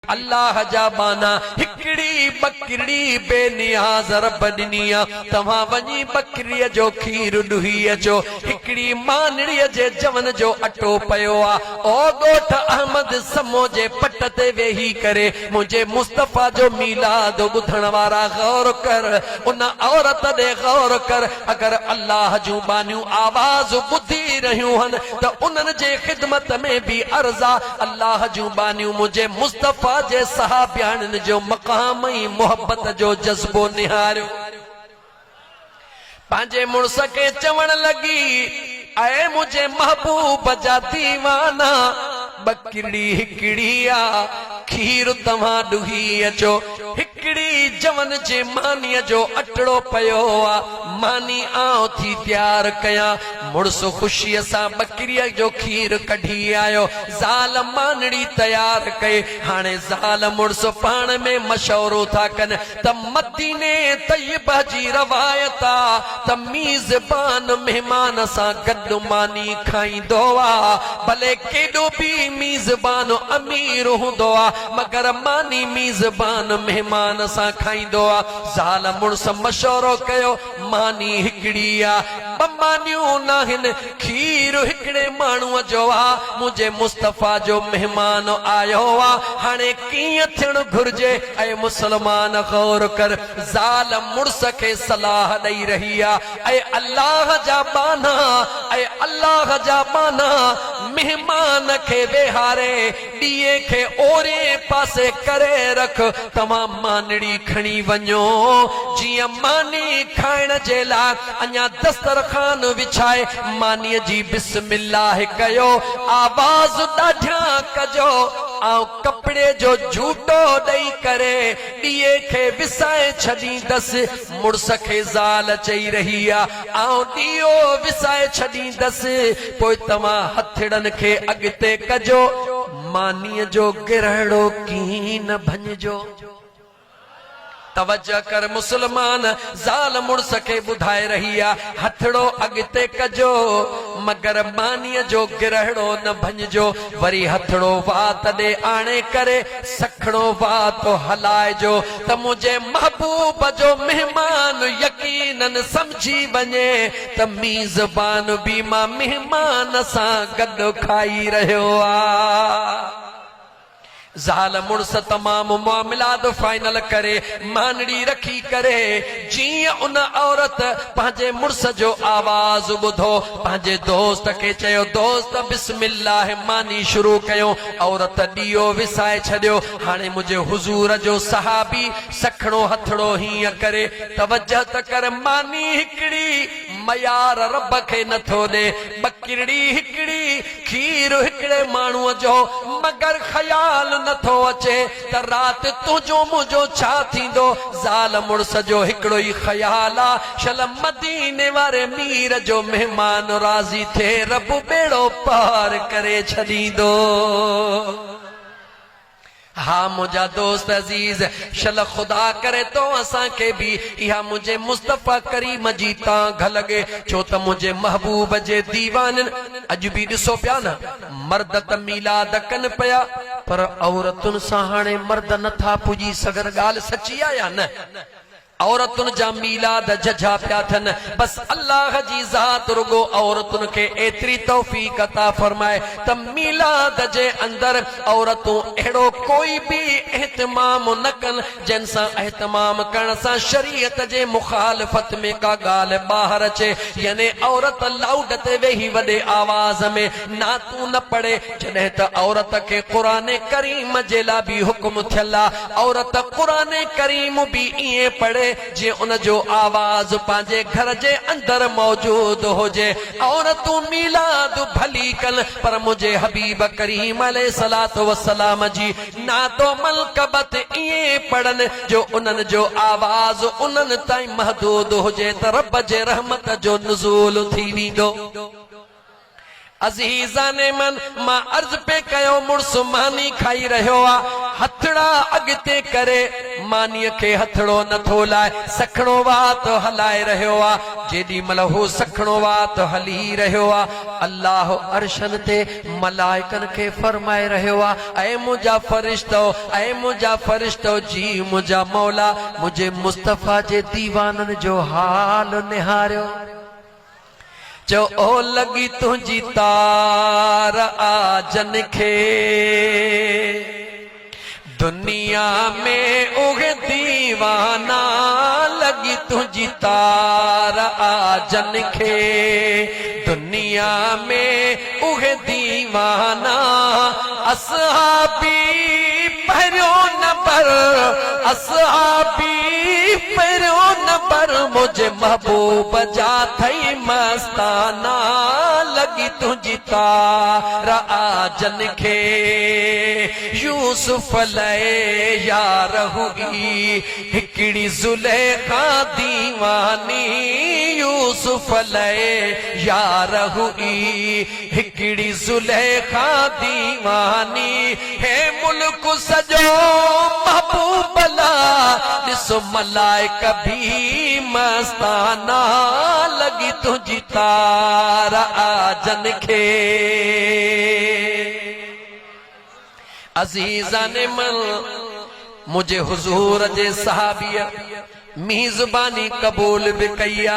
अल्लाह जा बाना हिकड़ी बकरी बेनियाज रब ॾिनिया तव्हां वञी बकरीअ जो खीर ॾुही अचो। हिकड़ी मानड़ीअ जे जवन जो अटो पयो आ। ओ ॻोठ अहमद समो जे पट ते वेही करे मुझे मुस्तफा जो मीलाद ॿुधण वारा गौर कर, उन औरत ॾे गौर कर। अगर अल्लाह जूं बानियूं आवाज ॿुधी रहियूं हन त उन्हनि जे ख़िदमत में भी अर्ज़ा अल्लाह जूं बानियूं मुझे मुस्तफा जे सहाबियान जो मकाम ई मोहब्बत जो जज्बो निहारियो। पांजे मुड़स के चवण लगी, ऐ मुझे महबूब जा दीवाना बकरी हिकड़ी आ खीर तव्हां ॾुही अचो। हिकड़ी जवन जे मानीअ जो अटड़ो पयो आ, मानी आऊं थी तैयार कया। मुड़स खुशीअ सां बकरीअ जो खीर कढी आयो। ज़ाल मानड़ी तैयार कई। हाणे ज़ाल मुड़स पाण में मशवरो था कन त मदीने तय्यबा जी रवायत आ त मीज़बान मेहमान सां गॾु मानी खाईंदो आ। भले केॾो बि मीज़बान अमीर हूंदो आ, मगर मानी मीज़बान मेहमान सां खाईंदो आ। ज़ाल मुड़स मशवरो कयो, मानी हिकड़ी आ, ॿ मानियूं नाहिन, खीर हिकड़े माण्हूअ जो आ। मुझे मुस्तफा जो मेहमान आयो आ, हाणे कीअं थियण घुर्जे? ऐ मुसलमान गौर कर, ज़ाल मुड़स खे सलाह ॾेई रही आ। ऐ अल्लाह जा बाना, ऐ अल्लाह जा बाना, मेहमान खे वेहारे ॾीए खे ओरे पासे करे रख। तव्हां मानड़ी खणी वञो, जीअं मानी खाइण जे लाइ अञा दस्तरखान विछाए मानीअ जी बिस्मिल्लाह कयो। आवाज ॾाढा कजो, आऊं कपड़े जो झूटो ॾेई करे ॾीए खे विसाए छॾींदसि। मुड़स खे ज़ाल चई रही आ, आऊं ॾीओ विसाए छॾींदसि, पोइ तव्हां हथड़नि खे अॻिते कजो। मानीअ जो गिरहड़ो कीं न भंजो। तवज्जो कर मुसलमान, ज़ाल मुड़स खे ॿुधाए रही आ, हथड़ो अॻिते कजो, मगर मानीअ जो गिरहड़ो न भंजो। वरी हथड़ो वात ॾे आणे करे सखड़ो वात हलाइजो त मुझे महबूब जो मेहमान यकीनन समझी वञे त मीज़बान भी मां मेहमान सां गॾु खाई रहियो आ। ज़ाल मुड़स तमाम मामलात फाइनल करे मानड़ी रखी करे, जीअं उन औरत पंहिंजे मुड़स जो आवाज ॿुधो, पंहिंजे दोस्त खे चयो, दोस्त बिस्मिल्लाह मानी शुरू कयो। औरत ॾीओ विसाए छॾियो। हाणे मुझे हुजूर जो सहाबी सखड़ो हथड़ो हीअं करे, तवज्जो त कर, मानी हिकड़ी मयार रब खे नथो ॾे, बकरी हिकड़ी, खीर हिकड़े माण्हूअ जो, मगर ख़याल नथो अचे त रात तुंहिंजो मुंहिंजो छा थींदो। ज़ाल मुड़स जो हिकड़ो ई ख़याल आ, शल मदीने वारे मीर जो मेहमान राज़ी थिए, रब बेड़ो पार करे छॾींदो। हाँ मुझा दोस्त अजीज, शल खुदा करे तो असां के भी इहा मुझे मुस्तफा करीम जी तांघ लगे, छो त मुझे महबूब जे दीवानन अज भी ॾिसो पिया न, मर्द त मीलाद कन पिया, पर औरतुन सां हाणे मर्द नथा पुजी सघन। ॻाल्हि सची आ या न? औरतुन जा मीलाद जझा पिया थन। बस अल्लाह जी ज़ात रुगो औरतुन के एतरी तौफीक अता फरमाए त मीलाद जे अंदर औरतूं अहिड़ो कोई भी एहतमाम न कन जिन सां एहतमाम करण सां शरीयत जे मुखालफत में का ॻाल्हि ॿाहिर अचे। यानी औरत लाउड ते वेही वॾे आवाज में नातू न पढ़े, जॾहिं त औरत के क़ुरान करीम जे लाइ भी हुक्म थियल आहे। औरत क़ुरान करीम भी ईअं पढ़े जे उन जो आवाज पंहिंजे घर जे अंदर मौजूद हुजे। औरतूं मीलाद भली कन, पर मुझे हबीब करीम अलैहिस्सलातु वस्सलाम जी नातो मलकबत ईअं पढ़न जो उन्हनि जो आवाज उन्हनि ताईं महदूद हुजे त रब जे रहमत जो नुज़ूल थी वेंदो। अज़ीज़ाने मन, मां अर्ज़ पे कयो, मुड़स मानी खाई रहियो आ, हथड़ा अगते करे मानीअ खे हथड़ो नथो लाए सखणो वात हलाए रहियो आ जेडी मल हो सखणो वात हली रहियो आ अल्लाह अर्शन ते मलाइकन खे फरमाए रहियो आ ऐ मुंहिंजा फरिश्तो जी मुंहिंजा मौला मुझे मुस्तफा जे दीवानन जो हाल निहारियो जो ओ लगी तुझी तार आजन खे दुनिया में उहे दीवाना लगी तुझी तार आजन खे दुनिया में उहे दीवाना असहाबी पहिरियों नंबर असहाबी पहिरियों नंबर मुझे महबूब जा थई मस्ताना लगी तुझी तार आजन खे यूसुफ लए यार हुई हिकड़ी जुलेखा दीवानी यूसुफ लए यार हुई हिकड़ी जुलेखा दीवानी हे मुल्क सजो महबूब ला ॾिसो मलाइक भी मस्ताना लगी तुझी तार आजन खे अजीज़ान मन मुझे हुजूर जे सहाबिया मीज़बानी कबूल भी कईया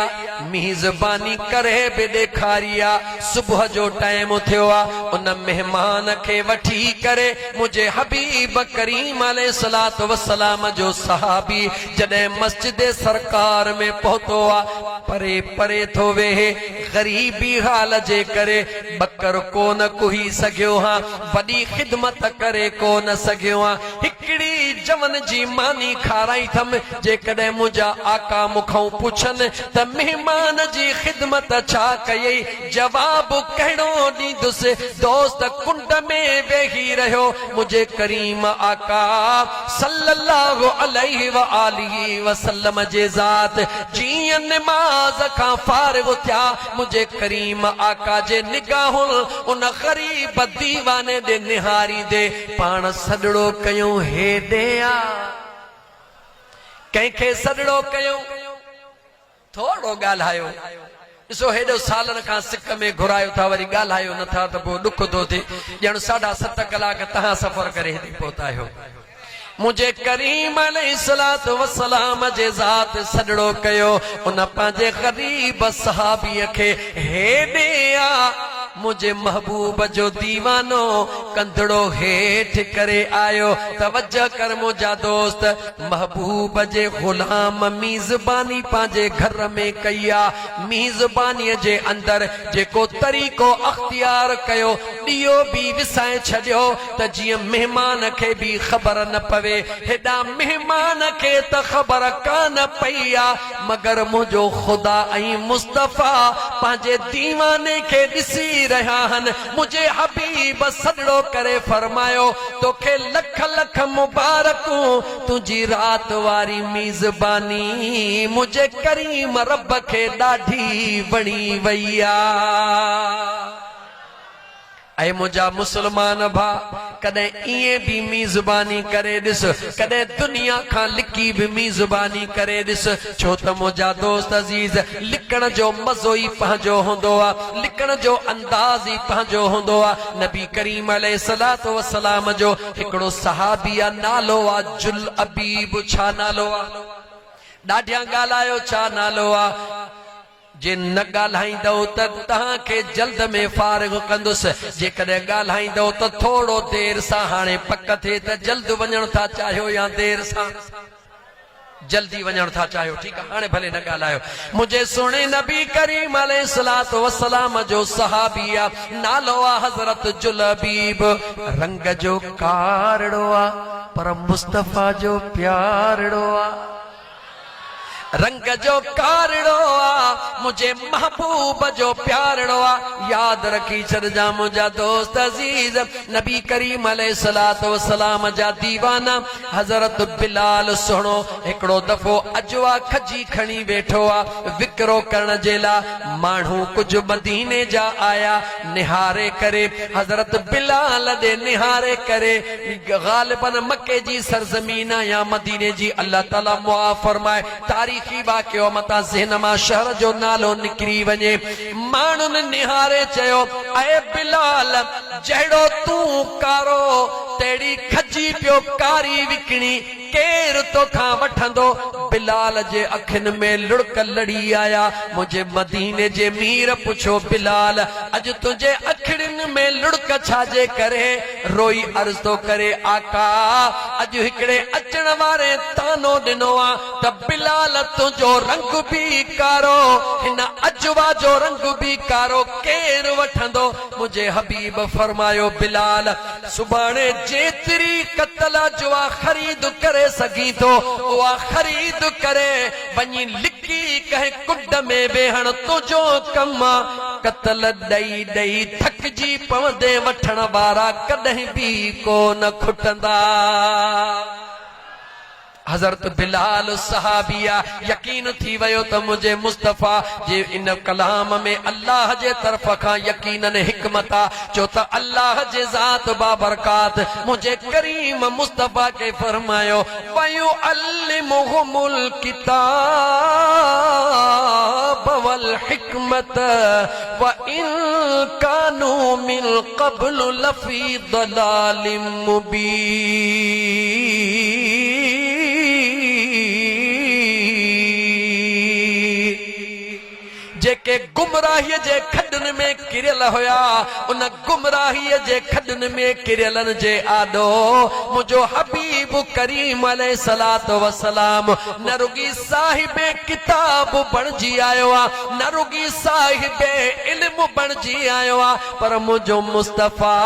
मीज़बानी करे भी ॾेखारिया सुबह जो टाइम थियो आ उन मेहमान के वठी करे मुझे हबीब करीम अलैहिस्सलातु वस्सलाम जो सहाबी जडे मस्जिद सरकार में पहुतो आ परे परे थो वेहे गरीबी हाल जे करे बकर कोन कुही सघियो हा वडी खिदमत करे कोन सघियो हा हिकड़ी जवन जी मानी खाराई थम जे कदे मुझा आका मुखों पुछन त मेहमान जी खिदमत छा कई जवाब कहड़ो दीदुस दोस्त कुंड में वेही रहो मुझे करीम आका सल्लल्लाहु अलैहि व आलिहि वसल्लम जे जात जी नमाज का फारिग थिया मुझे करीम आका जे निगाहुन उन गरीब दीवाने दे निहारी दे पान सदड़ो कयो हेडे आ कंहिंखे सदड़ो कयो थोड़ो ॻाल्हायो ॾिसो हेॾो सालन खां सिक में घुरायो था वरी ॻाल्हायो नथा त पोइ ॾुख थो थिए ॼण 7.5 कलाक तव्हां सफ़र करे हिते पहुता आहियो मुझे करीम अलैहिस्सलातु वस्सलाम जे ज़ात सदड़ो कयो उन पंहिंजे गरीब सहाबीअ खे हेॾे आ मुझे महबूब जो दीवानो कंधड़ो हेठ करे आयो तवज्जो कर मुझा दोस्त महबूब जे गुलाम मीज़बानी पांजे घर में कया मीज़बानी जे अंदर जेको तरीको अख्तियार कयो दियो भी विसाए छड़ियो त जिया मेहमान के भी खबर न पवे हेडा मेहमान के त खबर कान पईया मगर मुझो खुदा ऐं मुस्तफा पांजे दीवाने के दिसी रहा हन मुझे हबीब सदड़ो करे फरमायो तोखे लख लख मुबारकूं तुझी रात वारी मीज़बानी मुझे करीम रब के ॾाढी वणी वैया ऐ मुझा मुसलमान भा कदे इए भी मीज़बानी करे दिस कदे दुनिया खां लिकी भी मीज़बानी करे दिस छो त मुझा दोस्त अजीज लिखण जो मज़ो ही पंहिंजो हूंदो आ लिखण जो अंदाज़ ही पंहिंजो हूंदो आ नबी करीम अलैहिस्सलातु वस्सलाम जो हिकिड़ो सहाबी आ नालो आ जुल अबीब छा नालो आ ॾाढिया ॻाल्हायो छा नालो आ जे न ॻाल्हाईंदो त तव्हांखे जल्द में फारिग कंदुसि जेकॾहिं ॻाल्हाईंदो त थोरो देर सां हाणे पक थिए त जल्द वञण था चाहियो या देर सां जल्दी वञण था चाहियो ठीक है हाणे भले न ॻाल्हायो मुझे सुणे नबी करीम अलैहिस्सलातु वस्सलाम जो सहाबिया नालो आ हज़रत जुलबीब रंग जो कारड़ो आ पर मुस्तफा जो प्यारड़ो आ रंग जो कारड़ो आ मुझे महबूब जो प्यारड़ो आ याद रखी छॾजा मुझा दोस्त अजीज नबी करीम अलैहिस्सलातु वस्सलाम जा दीवाना हज़रत बिलाल सुणो हिकिड़ो दफ़ो अजवा खजी खणी वेठो आ फिक्रो करण जे ला माण्हू कुछ मदीने जा आया निहारे करे हजरत बिलाल दे निहारे करे गालिबन मक्के जी सरजमीन या मदीने जी अल्लाह ताला मुआफ़ फरमाए तारीखी वाक़ियो मता ज़हन मां शहर जो नालो निकरी वञे माण्हुनि निहारे चयो ऐ बिलाल जहिड़ो तू कारो तेड़ी खजी पियो कारी विकणी केर तोखां वठंदो बिलाल जे अखिन में लुड़क लड़ी आया मुझे मदीने जे मीर पुछो बिलाल अज तुझे अखिड़िन में लुड़क छाजे करे रोई अर्ज तो करे आका अज हिकड़े अचण वारे तानो दिनो आ त बिलाल तुझो रंग भी कारो हिन अजवा जो रंग भी कारो केर वठंदो मुझे हबीब फरमायो बिलाल सुभाणे जेतरी कतल अजवा खरीद करे सगी तो उहा खरीद करे वञी लिकी कहे कुड में वेहण तुझो कम कतल दई दई थकजी पवंदे वठण वारा कॾहिं भी कोन खुटंदा हजरत बिलाल सहाबिया यकीन थी वयो त मुझे मुस्तफा जे इन कलाम में अल्लाह जे तरफ का यकीनन हिकमत आ जो त अल्लाह जे जात बाबरकात मुझे करीम मुस्तफा के फरमायो वयु अल्लिमुहुमुल किताब वल हिकमत व इन कानू मिन क़ब्ल लफी दलालिम मुबीन जेके गुमराही जे खडन में किरियल होया उन गुमराही जे खडन में किरियलन जे आडो मुझो हबीब करीम अलैहिस्सलातु वस्सलाम न रुगी साहिबे किताब बणजी आयो आ न रुगी साहिबे इल्म बणजी आयो आ पर मुझो मुस्तफा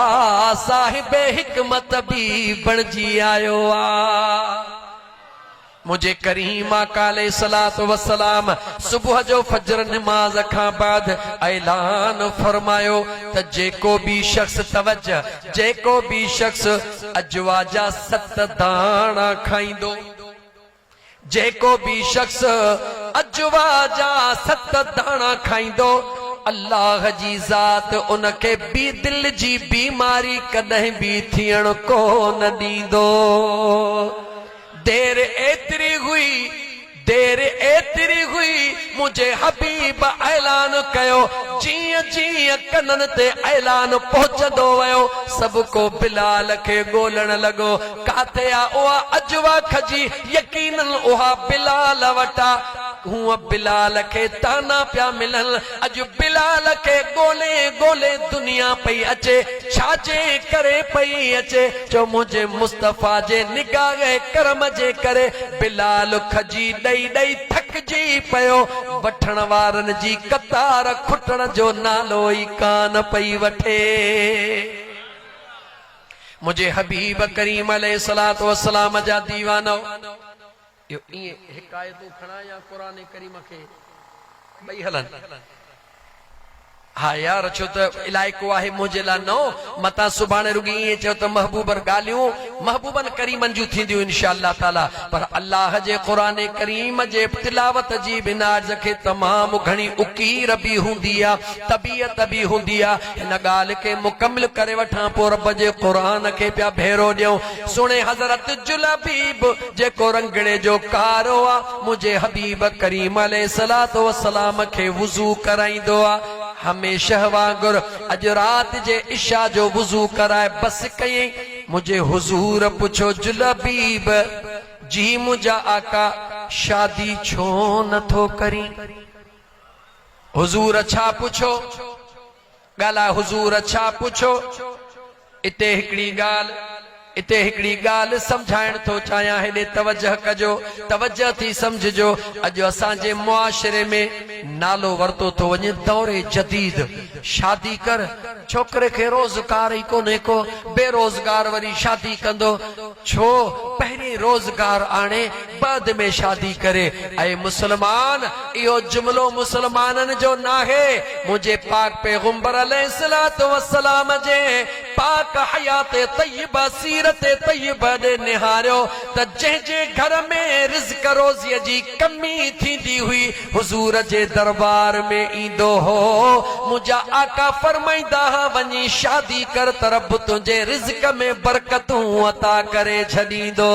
साहिबे हिकमत भी बणजी आयो आ मुझे करीम आका अलैहिस्सलातु वस्सलाम सुबह जो फजर नमाज खां बाद ऐलान फरमायो त जेको भी शख्स तवज्जो जेको भी शख्स अजवा जा 7 दाणा खाईंदो जेको भी शख्स अजवा जा 7 दाणा खाईंदो अल्लाह जी जात उनके भी दिल जी बीमारी कॾहिं भी थियण कोन ॾींदो देर एतरी हुई मुझे हबीब ऐलान कयो जीअं जीअं कनन ते ऐलान पहुचंदो वयो सबको बिलाल के गोलण लगो काथे आ उहा अजवा खजी यकीनन उहा बिलाल वटा हुआ बिलाल के ताना पिया मिलन अज बिलाल के गोले गोले दुनिया पई अचे छाजे करे पई अचे जो मुझे मुस्तफा जे निगाह करम जे करे बिलाल खजी दई दई थकजी पयो वठण वारन जी कतार खुटण जो नालो ई कान पई वठे मुझे हबीब करीम अलैहिस्सलातु वस्सलाम जा दीवानो यो इए हिकायतूं खणा या कुरान करीम के बई हलन हाँ यार छो त इलाइको आहे मुझे ला नो मता सुभाणे रुगी ये चो त महबूबर गालियूं महबूबन करीमन जू थींदियूं इंशाअल्लाह ताला पर अल्लाह जे कुरान करीम जे तिलावत जी बिनाज के तमाम घणी उकीर भी हुंदी आ तबीयत भी हुंदी आ इन गाल के मुकम्मल करे वठा पो रब जे कुरान के पिया भेरो ॾियो सुणे हजरत जुलबीब जेको रंगड़े जो कारो आ मुझे हबीब करीम अलैहिस्सलातु वस्सलाम के वुजू कराईंदो आ हमेशा वांगुर अज रात जे इशा जो वुजू कराए बस कई मुझे हुजूर पुछो जुलबीब जी मुझा आका शादी छो नथो करी हुजूर अच्छा पुछो गाला हुजूर अच्छा पुछो इते हिकड़ी गाल समझाइण तो चाया हेडे तवज्जो कजो तवज्जो थी समझजो अज असांजे मुआशरे में नालो वरतो तो वने दौरे जदीद शादी कर छोकरे के रोजगार ही कोने को बेरोजगार वरी शादी कंदो छो पहले रोजगार आने बाद में शादी करे। ऐ मुसलमान, इहो जुमलो मुसलमानन जो नाहे, मुझे पाक पैगंबर अलैहिस्सलातु वस्सलाम जे पाक हयात तय्यबा सीरत तय्यबा दे निहारियो त जे घर में रिज़्क रोज़ीअ जी कमी थींदी हुई हुजूर जे दरबार में ईंदो हो। मुझा आका फरमाईंदा वञी शादी कर त रब तुंहिंजे रिज़्क में बरकतूं अता करे छॾींदो।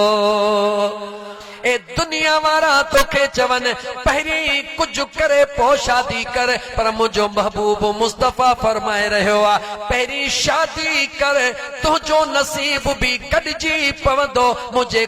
ए दुनिया वारा तोखे चवन पहिरीं कुछ करे पो शादी कर, पर मुझो महबूब मुस्तफा फरमाए रहियो आ पहिरीं शादी कर, तुंहिंजो नसीब भी कटजी पवंदो। मुझे